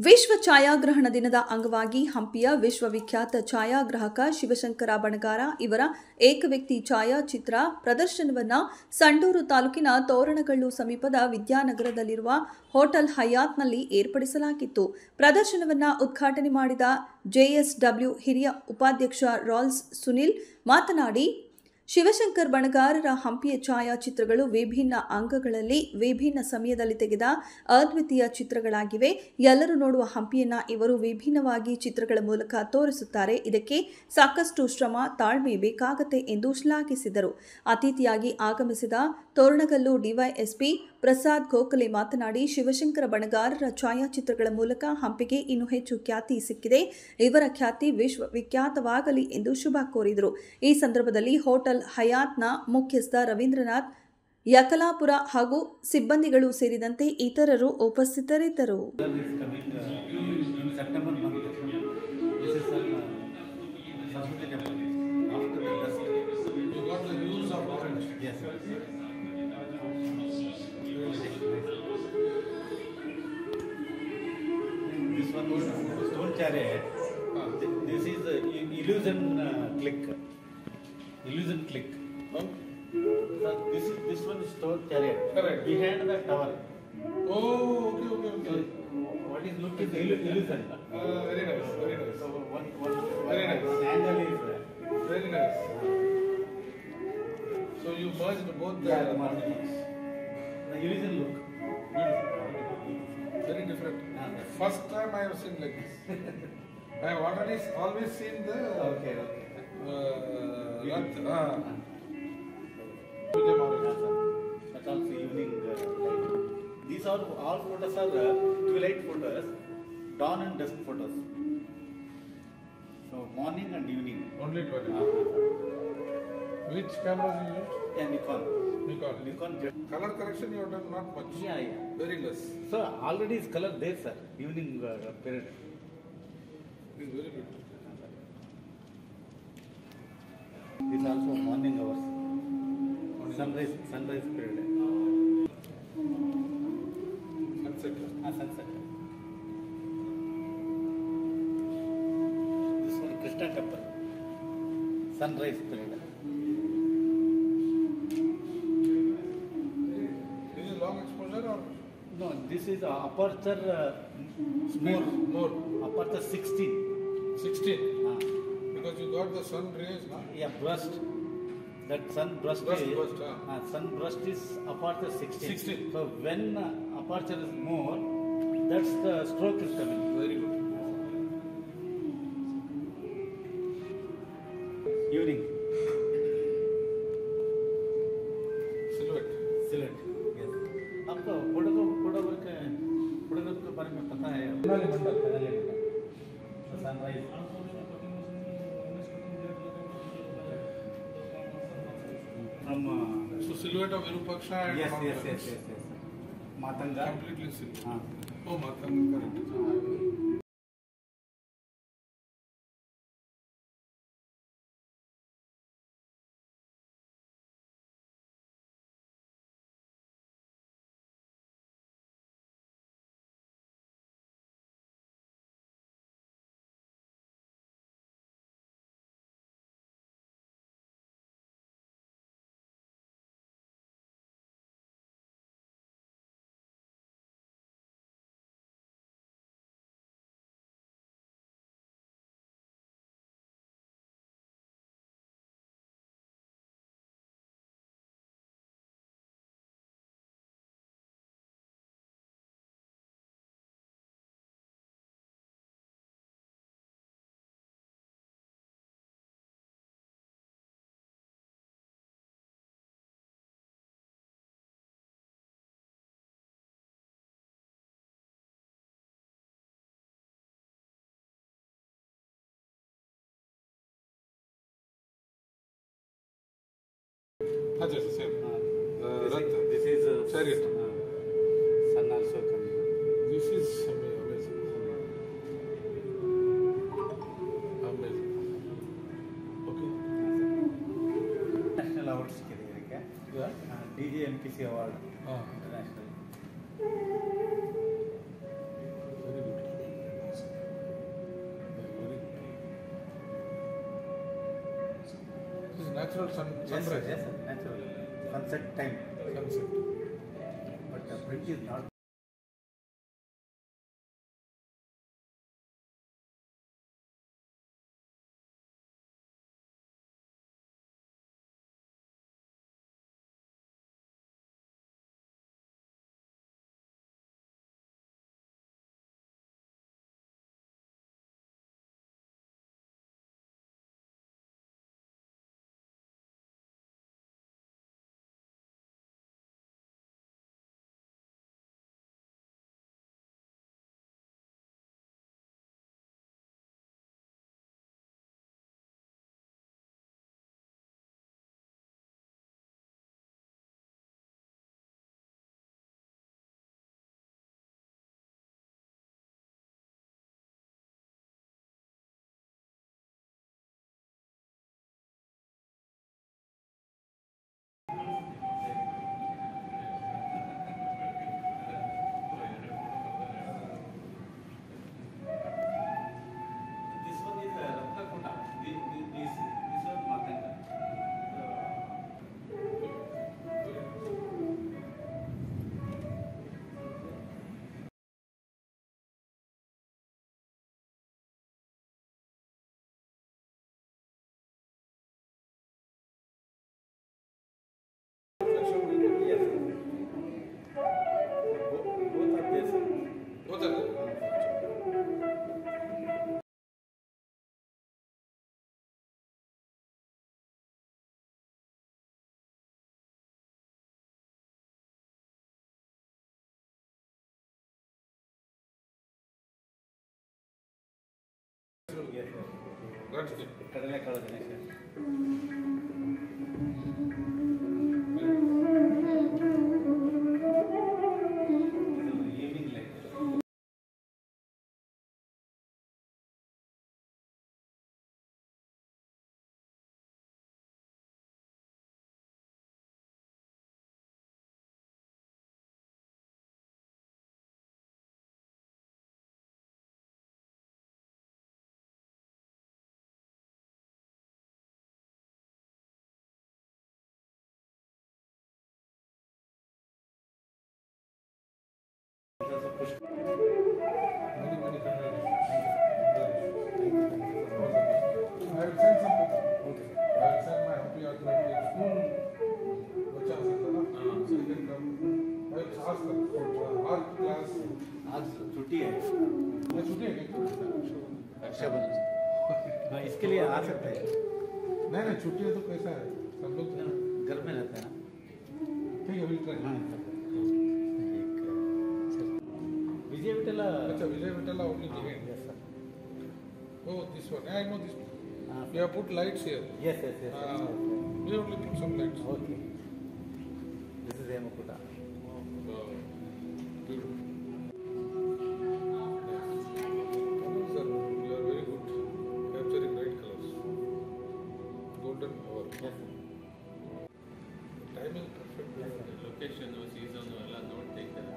ವಿಶ್ವ ಛಾಯಾಗ್ರಹಣ ದಿನದ ಅಂಗವಾಗಿ ಹಂಪಿಯ ವಿಶ್ವವಿಖ್ಯಾತ ಛಾಯಾಗ್ರಾಹಕ ಶಿವಶಂಕರ ಬಣಗಾರ ಇವರ ಏಕವ್ಯಕ್ತಿ ಛಾಯಾಚಿತ್ರ ಪ್ರದರ್ಶನವನ್ನು ಸಂಡೂರು ತಾಲೂಕಿನ ತೋರಣಗಲ್ಲು ಸಮೀಪದ ವಿದ್ಯಾನಗರದಲ್ಲಿರುವ ಹೋಟೆಲ್ ಹಯಾತ್ನಲ್ಲಿ ಏರ್ಪಡಿಸಲಾಗಿತ್ತು. ಪ್ರದರ್ಶನವನ್ನು ಉದ್ಘಾಟನೆ ಮಾಡಿದ ಜೆಎಸ್ಡಬ್ಲ್ಯೂ ಹಿರಿಯ ಉಪಾಧ್ಯಕ್ಷ ರಾಲ್ಸ್ ಸುನಿಲ್ ಮಾತನಾಡಿ, ಶಿವಶಂಕರ್ ಬಣಗಾರರ ಹಂಪಿಯ ಛಾಯಾಚಿತ್ರಗಳು ವಿಭಿನ್ನ ಅಂಗಗಳಲ್ಲಿ ವಿಭಿನ್ನ ಸಮಯದಲ್ಲಿ ತೆಗೆದ ಅದ್ವಿತೀಯ ಚಿತ್ರಗಳಾಗಿವೆ. ಎಲ್ಲರೂ ನೋಡುವ ಹಂಪಿಯನ್ನ ಇವರು ವಿಭಿನ್ನವಾಗಿ ಚಿತ್ರಗಳ ಮೂಲಕ ತೋರಿಸುತ್ತಾರೆ. ಇದಕ್ಕೆ ಸಾಕಷ್ಟು ಶ್ರಮ, ತಾಳ್ಮೆ ಬೇಕಾಗತ್ತೆ ಎಂದು ಶ್ಲಾಘಿಸಿದರು. ಅತಿಥಿಯಾಗಿ ಆಗಮಿಸಿದ ತೋರಣಗಲ್ಲು ಡಿವೈಎಸ್ಪಿ ಪ್ರಸಾದ್ ಗೋಖಲೆ ಮಾತನಾಡಿ, ಶಿವಶಂಕರ ಬಣಗಾರರ ಛಾಯಾಚಿತ್ರಗಳ ಮೂಲಕ ಹಂಪಿಗೆ ಇನ್ನೂ ಹೆಚ್ಚು ಖ್ಯಾತಿ ಸಿಕ್ಕಿದೆ. ಇವರ ಖ್ಯಾತಿ ವಿಶ್ವವಿಖ್ಯಾತವಾಗಲಿ ಎಂದು ಶುಭ ಕೋರಿದರು. ಈ ಸಂದರ್ಭದಲ್ಲಿ ಹೋಟೆಲ್ ಹಯಾತ್ನ ಮುಖ್ಯಸ್ಥ ರವೀಂದ್ರನಾಥ್ ಯಕಲಾಪುರ ಹಾಗೂ ಸಿಬ್ಬಂದಿಗಳು ಸೇರಿದಂತೆ ಇತರರು ಉಪಸ್ಥಿತರಿದ್ದರು. This is the illusion click. Illusion click. Huh? So this one is stone chariot. Correct. Behind the tower. Oh, okay. So what is look is illusion. Very nice, very nice. So one Very nice. angle is Very nice. So you merged both the mountains. the illusion look. Very different. First time I have seen like this. I have always seen the Okay. That's also evening light. These are all photos are twilight photos, dawn and dusk photos. So morning and evening. only 20. Which cameras you used? Yeah, Nikon. Nikon. Color correction you have done not much. Yeah. Very less. So already is color there, sir. Evening period. It is very good. This is also morning hours. Sunrise period. Sunset. Sunset. This one Krishna temple. Sunrise period. This is long exposure or No, this is aperture more? aperture 16. 16. Because you got the sun rays, no? Yeah, burst. That sun burst Burst, is huh? sun burst is aperture 16. 16. So when aperture is more, that's the stroke is coming. Very good. Evening. Silhouette. Silhouette. Yes. आपको photography के बारे में पता है? Sunrise. From So silhouette of Virupaksha and yes. mountains. Matanga. Completely silhouette. हाँ. Oh, Matanga, correct. Yes, same. This is Chariot. Sun also coming. This is amazing. Amazing. Okay. National awards के लिए क्या? DGMPC award international. Very good. natural Yes, sir. sunrise. Yes, sir. Natural. Sunset time. Sunset. But the print is not. This one is Ratnakuta. This one Matanga. Yes. Both are there, sir. Both are there. Yes, sir. That's good. ಕಡಲೆಕಾಳು ಗಣೇಶ. ಇದು evening light. It was a push. Many, many congratulations. I will send some pictures. Okay. I will send my happy automatic school. बच्चा सकता ना? So you can come. I will ask them for art class. आज छुट्टी है. मैं छुट्टी है क्या? रक्षाबंधन. हाँ, इसके लिए आ सकते हैं. नहीं नहीं छुट्टी है तो कैसा है? सब लोग घर में रहते हैं. ठीक है विल ट्राई. हाँ. विजय विठला. अच्छा विजय Vitthala only behind. Yes, sir. Oh this one. I know this one. Ah, You have put lights here. Yes, yes, yes. We only put some lights. Okay. This is Hemakuta. Sir, you are very good. Capturing bright colors. Golden hour. Yes, sir. Timing perfect. Location season ಎಲ್ಲ ನೋಡಿ ತೆಗಿತಾರೆ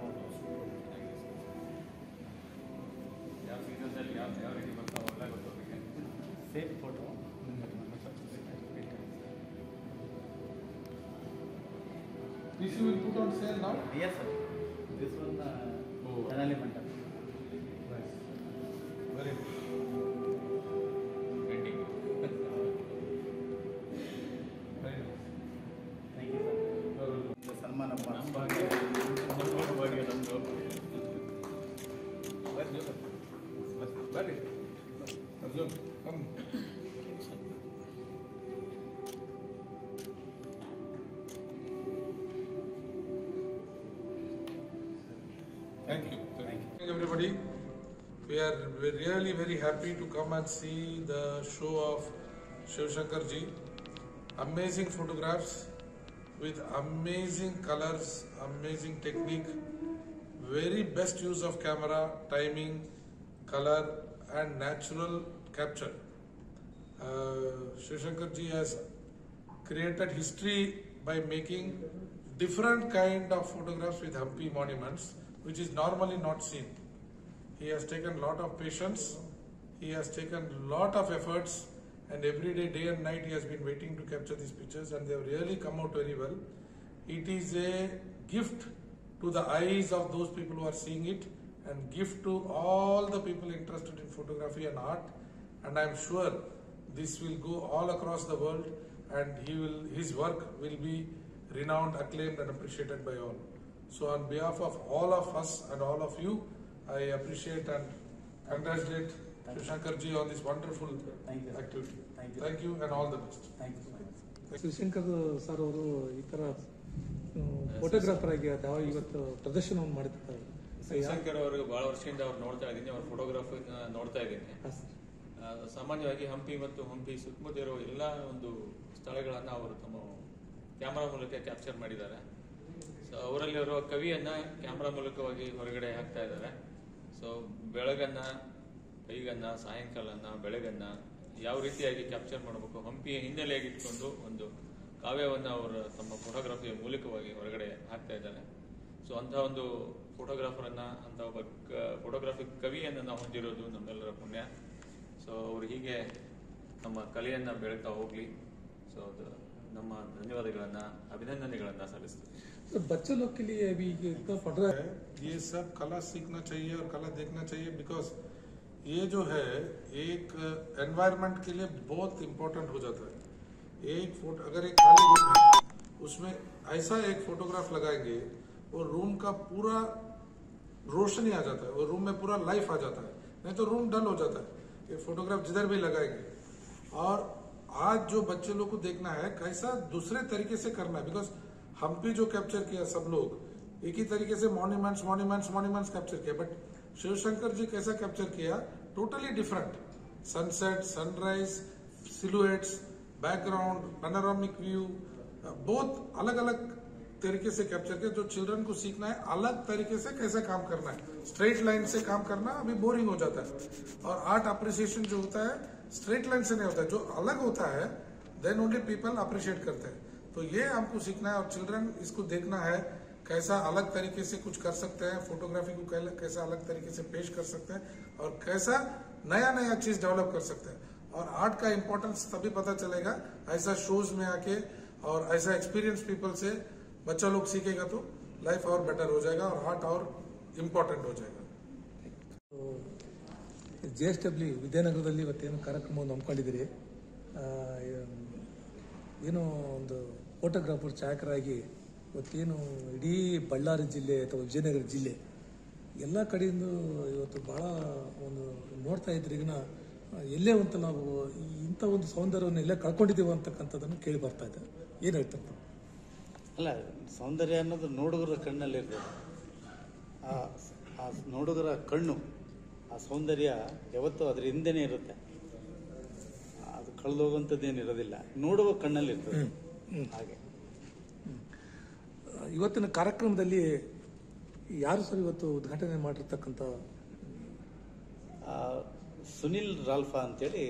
ಯಾವ ಸೀಸನ್ದಲ್ಲಿ ಯಾವ ರೀತಿ ಬರ್ತಾವ ಎಲ್ಲ ಗೊತ್ತಾಗುತ್ತೆ Same photo. This you will put on sale now? Yes, sir. This one, Oh. Tenali Mandap. Nice. Very good. Painting Very nice. Thank you, sir. ಇದು ಸನ್ಮಾನ ನಮ್ಮ ಭಾಗ್ಯ ನಮ್ಮ ಭಾಗ್ಯ ನಮ್ಮದು Very. Arjun, come. Thank you. Thank you. Everybody, we are really very happy to come and see the show of Shiv Shankar ji. Amazing photographs with amazing colors, amazing technique, very best use of camera, timing, color and natural capture. Shiv Shankar ji has created history by making different kind of photographs with Hampi monuments, which is normally not seen. He has taken lot of patience, he has taken lot of efforts, and every day and night, he has been waiting to capture these pictures, and they have really come out very well. It is a gift to the eyes of those people who are seeing it, and gift to all the people interested in photography and art. And I am sure this will go all across the world, and his work will be renowned, acclaimed, and appreciated by all. So on behalf of all of us and all of you, I appreciate and congratulate Shivshankar ji on this wonderful activity. Thank you and all the best. Shivashankar sir ಅವರು ಈ ತರ photographer ಆಗಿ ಇವತ್ತು ಪ್ರದರ್ಶನವನ್ನು ಮಾಡಿರ್ತಾರೆ. ಶಿವಶಂಕರ್ ಅವರು ಬಹಳ ವರ್ಷದಿಂದ ಅವ್ರು ನೋಡ್ತಾ ಇದ್ದೀನಿ, ಅವ್ರ ಫೋಟೋಗ್ರಾಫ್ ನೋಡ್ತಾ ಇದ್ದೀನಿ. ಸಾಮಾನ್ಯವಾಗಿ ಹಂಪಿ ಮತ್ತು ಹಂಪಿ ಸುತ್ತಮುತ್ತ ಇರೋ ಎಲ್ಲ ಒಂದು ಸ್ಥಳಗಳನ್ನು ಅವರು ತಮ್ಮ ಕ್ಯಾಮರಾ ಮೂಲಕ ಕ್ಯಾಪ್ಚರ್ ಮಾಡಿದ್ದಾರೆ. ಸೊ ಅವರಲ್ಲಿ ಇರುವ ಕವಿಯನ್ನ ಕ್ಯಾಮರಾ ಮೂಲಕವಾಗಿ ಹೊರಗಡೆ ಹಾಕ್ತಾ ಇದ್ದಾರೆ. ಸೊ ಬೆಳಗನ್ನ, ಕೈಗನ್ನ, ಸಾಯಂಕಾಲನ, ಬೆಳಗನ್ನ ಯಾವ ರೀತಿಯಾಗಿ ಕ್ಯಾಪ್ಚರ್ ಮಾಡಬೇಕು, ಹಂಪಿಯ ಹಿನ್ನೆಲೆಯಾಗಿ ಇಟ್ಕೊಂಡು ಒಂದು ಕಾವ್ಯವನ್ನು ಅವರು ತಮ್ಮ ಫೋಟೋಗ್ರಫಿಯ ಮೂಲಕವಾಗಿ ಹೊರಗಡೆ ಹಾಕ್ತಾ ಇದ್ದಾರೆ. ಸೊ ಅಂಥ ಒಂದು ಫೋಟೋಗ್ರಾಫರನ್ನ, ಅಂಥ ಒಬ್ಬ ಫೋಟೋಗ್ರಾಫಿಕ್ ಕವಿಯನ್ನು ನಾವು ಹೊಂದಿರೋದು ನಮ್ಮೆಲ್ಲರ ಪುಣ್ಯ. ಸೊ ಅವರು ಹೀಗೆ ನಮ್ಮ ಕಲೆಯನ್ನು ಬೆಳಗ್ತಾ ಹೋಗ್ಲಿ. ಸೊ ನಮ್ಮ ಧನ್ಯವಾದಗಳನ್ನ, ಅಭಿನಂದನೆಗಳನ್ನ सल्लिस्ते. बच्चे लोग के लिए अभी इतना पढ़ रहा है, ये सब कला सीखना चाहिए और कला देखना चाहिए, बिकॉज ये जो है एक एनवायरनमेंट के लिए बहुत इम्पोर्टेंट हो जाता है. एक फोटो अगर एक खाली रूम है उसमें ऐसा एक फोटोग्राफ लगाएंगे, वो रूम का पूरा रोशनी आ जाता है, वो रूम में पूरा लाइफ आ जाता है. नहीं तो रूम डल हो जाता है. ये फोटोग्राफ जिधर भी लगाएंगे. और आज जो बच्चे लोग को देखना है कैसा दूसरे तरीके से करना है, बिकॉज हम्पी जो कैप्चर किया सब लोग एक ही तरीके से मॉन्यूमेंट्स कैप्चर किया, बट शिवशंकर जी कैसा कैप्चर किया, totally different. Sunset, sunrise, silhouettes, background, panoramic view, बहुत अलग अलग तरीके से कैप्चर किया. जो चिल्ड्रन को सीखना है अलग तरीके से कैसे काम करना है. स्ट्रेट लाइन से काम करना अभी बोरिंग हो जाता है, और आर्ट अप्रिसिएशन जो होता है स्ट्रेट लाइन से नहीं होता है, जो अलग होता है देन ओनली पीपल अप्रिशिएट करते हैं. तो ये हमको सीखना है, और चिल्ड्रन इसको देखना है कैसा अलग तरीके से कुछ कर सकते हैं, फोटोग्राफी को कैसा अलग तरीके से पेश कर सकते हैं, और कैसा नया नया चीज डेवलप कर सकते हैं. और आर्ट का इम्पोर्टेंस तभी पता चलेगा ऐसा शोज में आके, और ऐसा एक्सपीरियंस पीपल से बच्चा लोग सीखेगा तो लाइफ और बेटर हो जाएगा, और आर्ट और इम्पोर्टेंट हो जाएगा. JSW ವಿದ್ಯಾನಗರದಲ್ಲಿ ಇವತ್ತೇನು ಕಾರ್ಯಕ್ರಮವನ್ನು ಹಮ್ಮಿಕೊಂಡಿದ್ದೀರಿ, ಏನೋ ಒಂದು ಫೋಟೋಗ್ರಾಫರ್ ಛಾಯಾಗ್ರಾಹಕರಾಗಿ ಇವತ್ತೇನು ಇಡೀ ಬಳ್ಳಾರಿ ಜಿಲ್ಲೆ ಅಥವಾ ವಿಜಯನಗರ ಜಿಲ್ಲೆ ಎಲ್ಲ ಕಡೆಯಿಂದ ಇವತ್ತು ಭಾಳ ಒಂದು ನೋಡ್ತಾ ಇದ್ರೆ ಈಗಿನ ಎಲ್ಲೇ ಅಂತ ನಾವು ಇಂಥ ಒಂದು ಸೌಂದರ್ಯವನ್ನು ಎಲ್ಲೇ ಕಳ್ಕೊಂಡಿದ್ದೀವಿ ಅಂತಕ್ಕಂಥದ್ದನ್ನು ಕೇಳಿ ಬರ್ತಾ ಇದೆ. ಏನು ಹೇಳ್ತಾರೆ? ಅಲ್ಲ, ಸೌಂದರ್ಯ ಅನ್ನೋದು ನೋಡುಗರ ಕಣ್ಣಲ್ಲಿರ್ತದೆ. ಆ ನೋಡುಗರ ಕಣ್ಣು, ಆ ಸೌಂದರ್ಯ ಯಾವತ್ತೂ ಅದ್ರ ಹಿಂದೆನೇ ಇರುತ್ತೆ. ಅದು ಕಳೆದೋಗುವಂಥದ್ದೇನು ಇರೋದಿಲ್ಲ, ನೋಡುವ ಕಣ್ಣಲ್ಲಿ ಇರ್ತದೆ. ಹಾಗೆ ಇವತ್ತಿನ ಕಾರ್ಯಕ್ರಮದಲ್ಲಿ ಯಾರು ಸರ್ ಇವತ್ತು ಉದ್ಘಾಟನೆ ಮಾಡಿರ್ತಕ್ಕಂಥ? ಸುನಿಲ್ ರಾಲ್ಫಾ ಅಂತೇಳಿ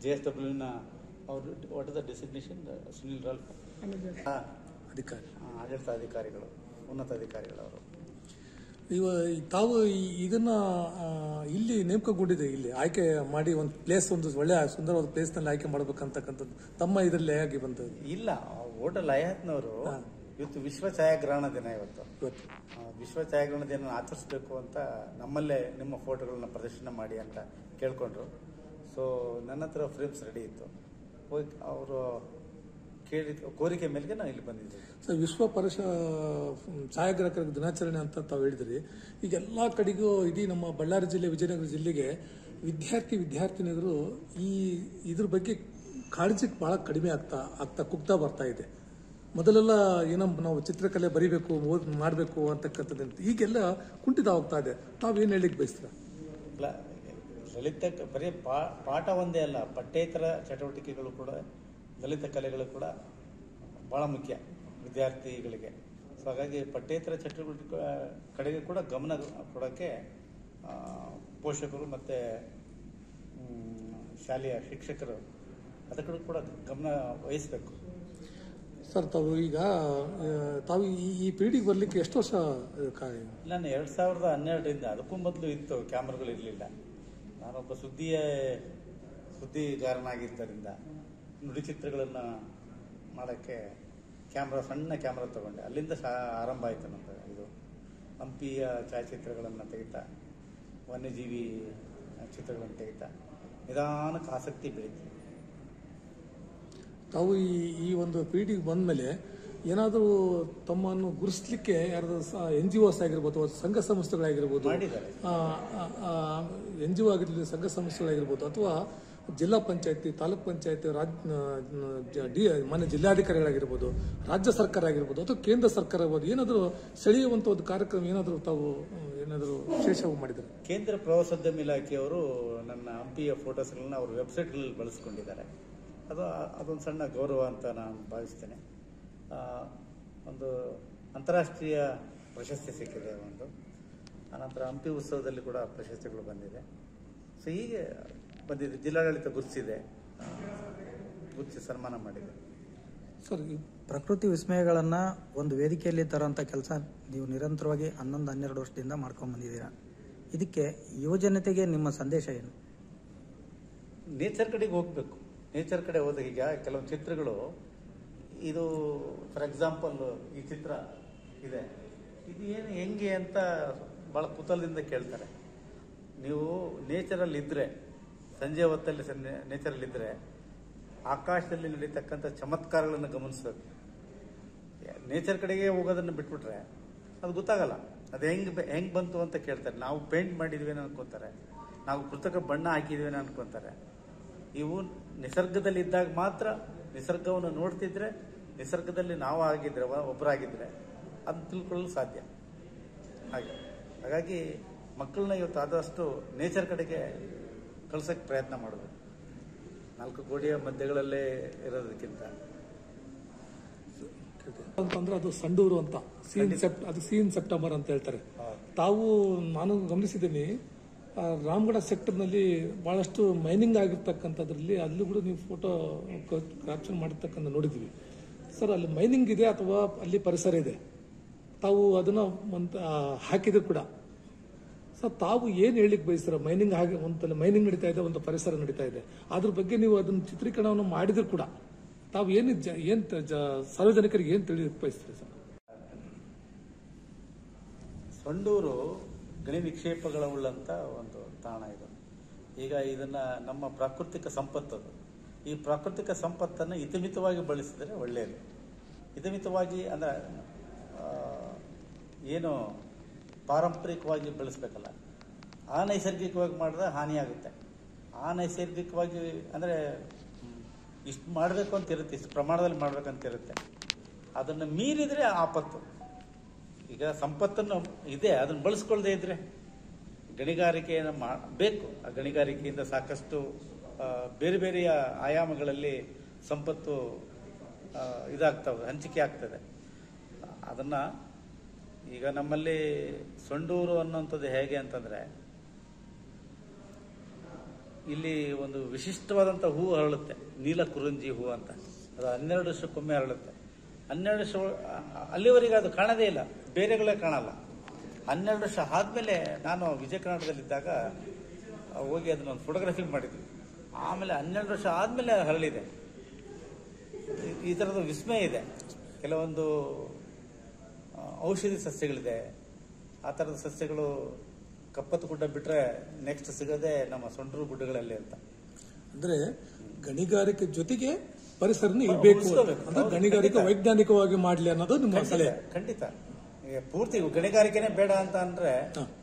JSWನ ಅವರು, what is the designation? Sunil ರಾಲ್ಫಾ ಅಧಿಕಾರಿ, ಆಡಳಿತ ಅಧಿಕಾರಿಗಳು, ಉನ್ನತ ಅಧಿಕಾರಿಗಳವರು. ತಾವು ಇದನ್ನ ಇಲ್ಲಿ ನೇಮಕಗೊಂಡಿದೆ, ಇಲ್ಲಿ ಆಯ್ಕೆ ಮಾಡಿ ಒಂದು ಪ್ಲೇಸ್, ಒಂದು ಒಳ್ಳೆ ಸುಂದರವಾದ ಪ್ಲೇಸ್ ನಲ್ಲಿ ಆಯ್ಕೆ ಮಾಡಬೇಕಂತಕ್ಕಂಥದ್ದು ತಮ್ಮ ಇದರಲ್ಲಿ ಆಗಿ ಬಂದದ್ದು? ಇಲ್ಲ, ಹೋಟೆಲ್ ಹಯಾತ್ನವರು ಇವತ್ತು ವಿಶ್ವ ಛಾಯಾಗ್ರಹಣ ದಿನ, ಇವತ್ತು ವಿಶ್ವ ಛಾಯಾಗ್ರಹಣ ದಿನ ಆಚರಿಸಬೇಕು ಅಂತ ನಮ್ಮಲ್ಲೇ ನಿಮ್ಮ ಫೋಟೋಗಳನ್ನ ಪ್ರದರ್ಶನ ಮಾಡಿ ಅಂತ ಕೇಳ್ಕೊಂಡ್ರು. ಸೊ ನನ್ನ ಹತ್ರ ಫ್ರೇಮ್ಸ್ ರೆಡಿ ಇತ್ತು, ಹೋಗಿ ಅವರು ಕೇಳಿದ ಕೋರಿಕೆ ಮೇಲೆಗೆ ನಾನು ಇಲ್ಲಿ ಬಂದಿದ್ದೀನಿ. ಸರ್, ವಿಶ್ವ ಪರಶ ಛಾಯಾಗ್ರಾಹಕರ ದಿನಾಚರಣೆ ಅಂತ ತಾವು ಹೇಳಿದ್ರಿ. ಈಗ ಎಲ್ಲ ಕಡೆಗೂ ಇಡೀ ನಮ್ಮ ಬಳ್ಳಾರಿ ಜಿಲ್ಲೆ, ವಿಜಯನಗರ ಜಿಲ್ಲೆಗೆ ವಿದ್ಯಾರ್ಥಿನಿಯರು ಇದ್ರ ಬಗ್ಗೆ ಕಾಳಜಿ ಬಹಳ ಕಡಿಮೆ ಆಗ್ತಾ ಕುಗ್ತಾ ಬರ್ತಾ ಇದೆ. ಮೊದಲೆಲ್ಲ ಏನೋ ನಾವು ಚಿತ್ರಕಲೆ ಬರೀಬೇಕು, ಮಾಡಬೇಕು ಅಂತಕ್ಕಂಥದ್ದು, ಈಗೆಲ್ಲ ಕುಂಠಿತ ಹೋಗ್ತಾ ಇದೆ. ತಾವೇನು ಹೇಳಿಕ್ ಬಯಸ್ತೀರ? ಇಲ್ಲ, ಲಲಿತ ಬರೀ ಪಾಠ ಒಂದೇ ಅಲ್ಲ, ಪಠ್ಯೇತರ ಚಟುವಟಿಕೆಗಳು ಕೂಡ, ಲಲಿತ ಕಲೆಗಳು ಕೂಡ ಭಾಳ ಮುಖ್ಯ ವಿದ್ಯಾರ್ಥಿಗಳಿಗೆ. ಸೊ ಹಾಗಾಗಿ ಪಠ್ಯೇತರ ಚಟುವಟಿಕೆ ಕಡೆಗೆ ಕೂಡ ಗಮನ ಕೊಡೋಕ್ಕೆ ಪೋಷಕರು ಮತ್ತು ಶಾಲೆಯ ಶಿಕ್ಷಕರು ಅದಕ್ಕೂ ಕೂಡ ಗಮನ ವಹಿಸಬೇಕು. ಸರ್, ತಾವು ಈ ಪೀಳಿಗೆ ಬರಲಿಕ್ಕೆ ಎಷ್ಟು ವರ್ಷ? ನಾನು 2012ರಿಂದ, ಅದಕ್ಕೂ ಮೊದಲು ಇತ್ತು, ಕ್ಯಾಮ್ರಾಗಳು ಇರಲಿಲ್ಲ. ನಾನೊಬ್ಬ ಸುದ್ದಿಯ ಸುದ್ದಿಗಾರನಾಗಿದ್ದರಿಂದ ನುಡಿಚಿತ್ರಗಳನ್ನು ಮಾಡೋಕ್ಕೆ ಸಣ್ಣ ಕ್ಯಾಮ್ರಾ ತೊಗೊಂಡೆ. ಅಲ್ಲಿಂದ ಆರಂಭ ಆಯಿತು ನಮ್ಮದು. ಇದು ಹಂಪಿಯ ಛಾಯಾಚಿತ್ರಗಳನ್ನು ತೆಗಿತಾ, ವನ್ಯಜೀವಿ ಚಿತ್ರಗಳನ್ನು ತೆಗಿತಾ ನಿಧಾನಕ್ಕೆ ಆಸಕ್ತಿ ಬೆಳೀತು. ತಾವು ಈ ಒಂದು ಪೀಳಿಗೆಗೆ ಬಂದ ಮೇಲೆ ಏನಾದರೂ ತಮ್ಮನ್ನು ಗುರುತಿಸಲಿಕ್ಕೆ ಯಾರಾದರೂ NGOs ಆಗಿರ್ಬೋದು, ಸಂಘ ಸಂಸ್ಥೆಗಳಾಗಿರ್ಬೋದು, NGO ಆಗಿರಲಿ, ಸಂಘ ಸಂಸ್ಥೆಗಳಾಗಿರ್ಬೋದು, ಅಥವಾ ಜಿಲ್ಲಾ ಪಂಚಾಯತಿ, ತಾಲೂಕ್ ಪಂಚಾಯತಿ, ಮಾನ್ಯ ಜಿಲ್ಲಾಧಿಕಾರಿಗಳಾಗಿರ್ಬೋದು, ರಾಜ್ಯ ಸರ್ಕಾರ ಆಗಿರ್ಬೋದು, ಅಥವಾ ಕೇಂದ್ರ ಸರ್ಕಾರ ಆಗ್ಬೋದು, ಏನಾದರೂ ಸೆಳೆಯುವಂಥ ಒಂದು ಕಾರ್ಯಕ್ರಮ ಏನಾದರೂ ತಾವು ವಿಶೇಷವಾಗಿ ಮಾಡಿದ್ದಾರೆ? ಕೇಂದ್ರ ಪ್ರವಾಸೋದ್ಯಮ ಇಲಾಖೆಯವರು ನನ್ನ ಹಂಪಿಯ ಫೋಟೋಸ್ಗಳನ್ನ ಅವ್ರ ವೆಬ್ಸೈಟ್ಗಳಲ್ಲಿ ಬಳಸ್ಕೊಂಡಿದ್ದಾರೆ. ಅದೊಂದು ಸಣ್ಣ ಗೌರವ ಅಂತ ನಾನು ಭಾವಿಸ್ತೇನೆ. ಒಂದು ಅಂತಾರಾಷ್ಟ್ರೀಯ ಪ್ರಶಸ್ತಿ ಸಿಕ್ಕಿದೆ ಒಂದು. ಆನಂತರ ಹಂಪಿ ಉತ್ಸವದಲ್ಲಿ ಕೂಡ ಪ್ರಶಸ್ತಿಗಳು ಬಂದಿದೆ. ಸೊ ಹೀಗೆ ಬಂದಿದೆ. ಜಿಲ್ಲಾಡಳಿತ ಗುರುತಿಸಿ ಸನ್ಮಾನ ಮಾಡಿದೆ. ಸರ್, ಪ್ರಕೃತಿ ವಿಸ್ಮಯಗಳನ್ನು ಒಂದು ವೇದಿಕೆಯಲ್ಲಿ ತರೋಂಥ ಕೆಲಸ ನೀವು ನಿರಂತರವಾಗಿ 11-12 ವರ್ಷದಿಂದ ಮಾಡ್ಕೊಂಡು ಬಂದಿದ್ದೀರಾ. ಇದಕ್ಕೆ ಯುವಜನತೆಗೆ ನಿಮ್ಮ ಸಂದೇಶ ಏನು? ನೇಚರ್ ಕಡೆಗೆ ಹೋಗಬೇಕು. ನೇಚರ್ ಕಡೆ ಹೋದಾಗ ಈಗ ಕೆಲವೊಂದು ಚಿತ್ರಗಳು, ಇದು ಫಾರ್ ಎಕ್ಸಾಂಪಲ್ ಈ ಚಿತ್ರ ಇದೆ, ಇದು ಏನು ಹೆಂಗೆ ಅಂತ ಭಾಳ ಕುತೂಹಲದಿಂದ ಕೇಳ್ತಾರೆ. ನೀವು ನೇಚರಲ್ಲಿದ್ದರೆ, ಸಂಜೆ ಹೊತ್ತಲ್ಲಿ ನೇಚರಲ್ಲಿದ್ದರೆ ಆಕಾಶದಲ್ಲಿ ನಡೀತಕ್ಕಂಥ ಚಮತ್ಕಾರಗಳನ್ನು ಗಮನಿಸಬೇಕು. ನೇಚರ್ ಕಡೆಗೆ ಹೋಗೋದನ್ನು ಬಿಟ್ಬಿಟ್ರೆ ಅದು ಗೊತ್ತಾಗಲ್ಲ. ಅದು ಹೆಂಗೆ ಬಂತು ಅಂತ ಕೇಳ್ತಾರೆ. ನಾವು ಪೇಂಟ್ ಮಾಡಿದ್ವಿ ಅನ್ಕೋತಾರೆ, ನಾವು ಕೃತಕ ಬಣ್ಣ ಹಾಕಿದ್ವಿ ಅನ್ಕೋತಾರೆ. ಇವು ನಿಸರ್ಗದಲ್ಲಿ ಇದ್ದಾಗ ಮಾತ್ರ, ನಿಸರ್ಗವನ್ನು ನೋಡ್ತಿದ್ರೆ, ನಿಸರ್ಗದಲ್ಲಿ ನಾವು ಆಗಿದ್ರೆ, ಒಬ್ಬರಾಗಿದ್ದರೆ ಅದನ್ನು ತಿಳ್ಕೊಳ್ಳಲು ಸಾಧ್ಯ. ಹಾಗಾಗಿ ಮಕ್ಕಳನ್ನ ಇವತ್ತು ಆದಷ್ಟು ನೇಚರ್ ಕಡೆಗೆ ಕಳ್ಸೋಕ್ಕೆ ಪ್ರಯತ್ನ ಮಾಡಬೇಕು. 4 ಗೋಡೆಯ ಮಧ್ಯಗಳಲ್ಲೇ ಇರೋದಕ್ಕಿಂತ. ಅಂತಂದ್ರೆ ಅದು ಸಂಡೂರು ಅಂತ ಸೀನ್ ಸೆಪ್ಟೆಂಬರ್ ಅಂತ ಹೇಳ್ತಾರೆ. ನಾನು ಗಮನಿಸಿದ್ದೀನಿ, ರಾಮಗಢ ಸೆಕ್ಟರ್ನಲ್ಲಿ ಬಹಳಷ್ಟು ಮೈನಿಂಗ್ ಆಗಿರ್ತಕ್ಕಂಥದ್ರಲ್ಲಿ ಅಲ್ಲೂ ಕೂಡ ನೀವು ಫೋಟೋ ಕ್ಯಾಪ್ಚರ್ ಮಾಡಿರ್ತಕ್ಕಂಥ ನೋಡಿದ್ವಿ. ಸರ್, ಅಲ್ಲಿ ಮೈನಿಂಗ್ ಇದೆ ಅಥವಾ ಅಲ್ಲಿ ಪರಿಸರ ಇದೆ? ತಾವು ಅದನ್ನ ಹಾಕಿದ್ರು ಕೂಡ. ಸರ್, ತಾವು ಏನು ಹೇಳಿಕ್ ಬಯಸ್ತಾರ? ಮೈನಿಂಗ್ ಮೈನಿಂಗ್ ನಡೀತಾ ಇದೆ, ಒಂದು ಪರಿಸರ ನಡೀತಾ ಇದೆ, ಅದ್ರ ಬಗ್ಗೆ ನೀವು ಅದನ್ನ ಚಿತ್ರೀಕರಣವನ್ನು ಮಾಡಿದ್ರು ಕೂಡ ತಾವು ಏನು ಸಾರ್ವಜನಿಕರಿಗೆ ಏನು ತಿಳಿಯಕ್ಕೆ ಬಯಸ್ತೀರಿ ಸರ್? ಸಂಡೂರು ಗಣಿ ನಿಕ್ಷೇಪಗಳ ಉಳ್ಳಂಥ ಒಂದು ತಾಣ ಇದು. ಈಗ ಇದನ್ನ ನಮ್ಮ ಪ್ರಾಕೃತಿಕ ಸಂಪತ್ತದು. ಈ ಪ್ರಾಕೃತಿಕ ಸಂಪತ್ತನ್ನು ಹಿತಮಿತವಾಗಿ ಬಳಸಿದರೆ ಒಳ್ಳೆಯದು. ಹಿತಮಿತವಾಗಿ ಅಂದರೆ ಏನು ಪಾರಂಪರಿಕವಾಗಿ ಬೆಳೆಸ್ಬೇಕಲ್ಲ, ಅನೈಸರ್ಗಿಕವಾಗಿ ಮಾಡಿದ್ರೆ ಹಾನಿಯಾಗುತ್ತೆ. ಅನೈಸರ್ಗಿಕವಾಗಿ ಅಂದರೆ ಇಷ್ಟು ಮಾಡಬೇಕು ಅಂತ ಇರುತ್ತೆ, ಇಷ್ಟು ಪ್ರಮಾಣದಲ್ಲಿ ಮಾಡಬೇಕಂತ ಇರುತ್ತೆ. ಅದನ್ನು ಮೀರಿದರೆ ಆಪತ್ತು. ಈಗ ಸಂಪತ್ತನ್ನು ಇದೆ, ಅದನ್ನು ಬಳಸ್ಕೊಳ್ದೇ ಇದ್ರೆ ಗಣಿಗಾರಿಕೆಯನ್ನು ಬೇಕು. ಆ ಗಣಿಗಾರಿಕೆಯಿಂದ ಸಾಕಷ್ಟು ಬೇರೆ ಬೇರೆಯ ಆಯಾಮಗಳಲ್ಲಿ ಸಂಪತ್ತು ಇದಾಗ್ತವೆ, ಹಂಚಿಕೆ ಆಗ್ತದೆ. ಅದನ್ನು ಈಗ ನಮ್ಮಲ್ಲಿ ಸಂಡೂರು ಅನ್ನೋಂಥದ್ದು ಹೇಗೆ ಅಂತಂದರೆ, ಇಲ್ಲಿ ಒಂದು ವಿಶಿಷ್ಟವಾದಂಥ ಹೂವು ಹರಳುತ್ತೆ, ನೀಲ ಕುರುಂಜಿ ಹೂವು ಅಂತ. ಅದು 12 ವರ್ಷಕ್ಕೊಮ್ಮೆ ಹರಳುತ್ತೆ. 12 ವರ್ಷ ಅಲ್ಲಿವರೆಗೆ ಅದು ಕಾಣದೇ ಇಲ್ಲ, ಬೇರೆಗಳೇ ಕಾಣಲ್ಲ. 12 ವರ್ಷ ಆದಮೇಲೆ ನಾನು ವಿಜಯ ಕರ್ನಾಟಕದಲ್ಲಿದ್ದಾಗ ಹೋಗಿ ಅದನ್ನೊಂದು ಫೋಟೋಗ್ರಫಿ ಮಾಡಿದ್ವಿ. ಆಮೇಲೆ 12 ವರ್ಷ ಆದಮೇಲೆ ಹರಳಿದೆ. ಈ ಥರದ ವಿಸ್ಮಯ ಇದೆ. ಕೆಲವೊಂದು ಔಷಧಿ ಸಸ್ಯಗಳಿದೆ, ಆ ಥರದ ಸಸ್ಯಗಳು ಕಪ್ಪತ್ತು ಗುಡ್ಡ ಬಿಟ್ಟರೆ ನೆಕ್ಸ್ಟ್ ಸಿಗೋದೇ ನಮ್ಮ ಸಂಡೂರು ಗುಡ್ಡಗಳಲ್ಲಿ ಅಂತ. ಅಂದರೆ ಗಣಿಗಾರಿಕೆ ಜೊತೆಗೆ ಪರಿಸರನ ಇರಬೇಕು, ಗಣಿಗಾರಿಕೆ ವೈಜ್ಞಾನಿಕವಾಗಿ ಮಾಡಲಿ ಅನ್ನೋದು ನಿಮ್ಮ ಸಲಹೆ. ಖಂಡಿತ. ಪೂರ್ತಿ ಗಣಿಗಾರಿಕೆನೇ ಬೇಡ ಅಂತ ಅಂದ್ರೆ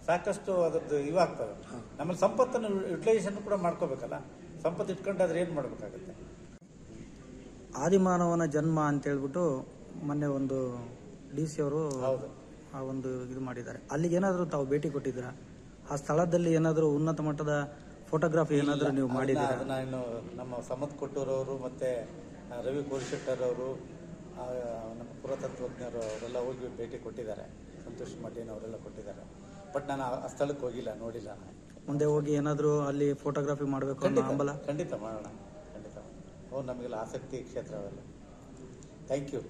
ಸಾಕಷ್ಟು ಅದರದ್ದು ಇವಾಗ್ತದೆ. ನಮ್ಮಲ್ಲಿ ಸಂಪತ್ತನ್ನು ಯುಟಿಲೈಸೇಷನ್ ಕೂಡ ಮಾಡ್ಕೋಬೇಕಲ್ಲ. ಸಂಪತ್ತು ಇಟ್ಕೊಂಡಾದ್ರೆ ಏನ್ ಮಾಡ್ಬೇಕಾಗುತ್ತೆ? ಆದಿಮಾನವನ ಜನ್ಮ ಅಂತ ಹೇಳ್ಬಿಟ್ಟು ಮೊನ್ನೆ ಒಂದು DC ಅವರು ಆ ಒಂದು ಇದು ಮಾಡಿದ್ದಾರೆ. ಅಲ್ಲಿಗೆ ಏನಾದರೂ ತಾವು ಭೇಟಿ ಕೊಟ್ಟಿದ್ದೀರಾ? ಆ ಸ್ಥಳದಲ್ಲಿ ಏನಾದರೂ ಉನ್ನತ ಮಟ್ಟದ ಫೋಟೋಗ್ರಾಫಿ ಏನಾದರೂ ನೀವು ಮಾಡಿದ್ದೀರಾ? ನಾನು ನಮ್ಮ ಸಮತ್ ಕೊಟ್ಟೂರವರು ಮತ್ತೆ ರವಿ ಕೋರಿಶೆಟ್ಟರ್ ಅವರು, ನಮ್ಮ ಪುರಾತತ್ವಜ್ಞರು ಅವರೆಲ್ಲ ಹೋಗಿ ಭೇಟಿ ಕೊಟ್ಟಿದ್ದಾರೆ. ಸಂತೋಷ್ ಮಠೇನ್ ಅವರೆಲ್ಲ ಕೊಟ್ಟಿದ್ದಾರೆ. ಬಟ್ ನಾನು ಆ ಸ್ಥಳಕ್ಕೆ ಹೋಗಿಲ್ಲ, ನೋಡಿಲ್ಲ. ಮುಂದೆ ಹೋಗಿ ಏನಾದರೂ ಅಲ್ಲಿ ಫೋಟೋಗ್ರಾಫಿ ಮಾಡಬೇಕು ಅನ್ನೋ ಹಂಬಲ? ಖಂಡಿತ ಮಾಡೋಣ, ಖಂಡಿತ. ನಮಗೆಲ್ಲ ಆಸಕ್ತಿ ಕ್ಷೇತ್ರ ಅವೆಲ್ಲ. Thank you.